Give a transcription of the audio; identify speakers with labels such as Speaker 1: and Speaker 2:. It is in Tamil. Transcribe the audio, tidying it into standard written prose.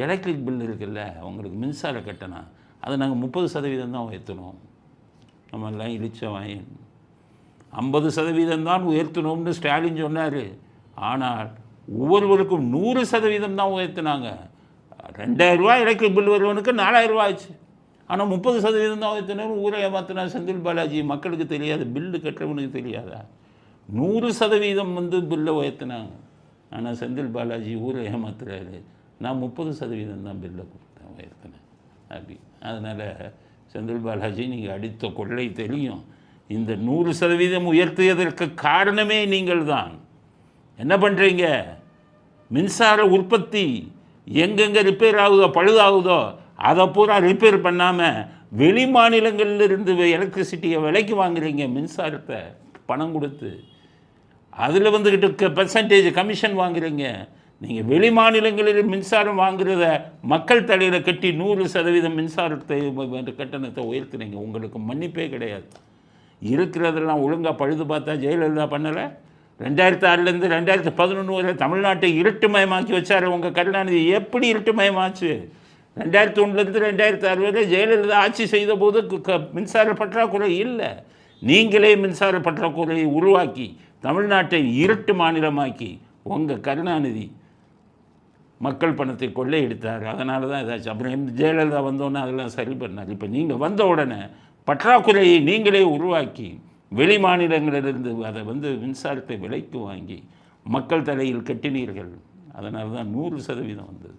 Speaker 1: எலக்ட்ரிக் பில் இருக்குல்ல, உங்களுக்கு மின்சார கட்டணம், அதை நாங்கள் 30% தான் உயர்த்தணும். நம்மெல்லாம் இழிச்ச வாயன் 50% தான் உயர்த்தணும்னு ஸ்டாலின் சொன்னார். ஆனால் ஒவ்வொருவருக்கும் 100% தான் உயர்த்தினாங்க. 2000 ரூபா எலக்ட்ரிக் பில் வருவனுக்கு 4000 ரூபா ஆச்சு. ஆனால் 30% தான் உயர்த்தினு ஊரை ஏமாத்தினா செந்தில் பாலாஜி. மக்களுக்கு தெரியாது, பில்லு கட்டுறவனுக்கு தெரியாதா? 100% பில்லை உயர்த்தினாங்க. ஆனால் செந்தில் பாலாஜி ஊரை ஏமாத்துறாரு. நான் 30% தான் பில்லை கொடுத்தேன், உயர்த்தினேன் அப்படி. அதனால் செந்தில் பாலாஜி, நீங்கள் அடித்த கொள்ளை தெரியும். இந்த 100% உயர்த்தியதற்கு காரணமே நீங்கள் தான். என்ன பண்ணுறீங்க? மின்சார உற்பத்தி எங்கெங்கே ரிப்பேர் ஆகுதோ, பழுதாகுதோ, அதை பூரா ரிப்பேர் பண்ணாமல் வெளி மாநிலங்களிலிருந்து எலக்ட்ரிசிட்டியை விலைக்கு வாங்குறீங்க. மின்சாரத்தை பணம் கொடுத்து அதில் வந்துக்கிட்டு பெர்சன்டேஜ் கமிஷன் வாங்குறீங்க. நீங்கள் வெளி மாநிலங்களில் மின்சாரம் வாங்குறத மக்கள் தலையில் கட்டி 100% மின்சாரத்தை கட்டணத்தை உயர்த்துனீங்க. உங்களுக்கு மன்னிப்பே கிடையாது. இருக்கிறதெல்லாம் ஒழுங்காக பழுது பார்த்தா ஜெயலலிதா பண்ணலை. 2006லேருந்து 2011 வரை தமிழ்நாட்டை இருட்டுமயமாக்கி வச்சார் உங்கள் கருணாநிதி. எப்படி இருட்டுமயமாச்சு? 2001லேருந்து 2006 வரை ஜெயலலிதா ஆட்சி செய்த போது மின்சார பற்றாக்குறை இல்லை. நீங்களே மின்சார பற்றாக்குறையை உருவாக்கி தமிழ்நாட்டை இருட்டு மாநிலமாக்கி உங்கள் கருணாநிதி மக்கள் பணத்தை கொள்ளை எடுத்தார். அதனால தான் ஏதாச்சும். அப்புறம் ஜெயலலிதா வந்தோன்னே அதெல்லாம் சரி பண்ணார். இப்போ நீங்கள் வந்த உடனே பற்றாக்குறையை நீங்களே உருவாக்கி வெளி மாநிலங்களிலிருந்து அதை மின்சாரத்தை விலைக்கு வாங்கி மக்கள் தலையில் கட்டினீர்கள். அதனால தான் 100% வந்தது.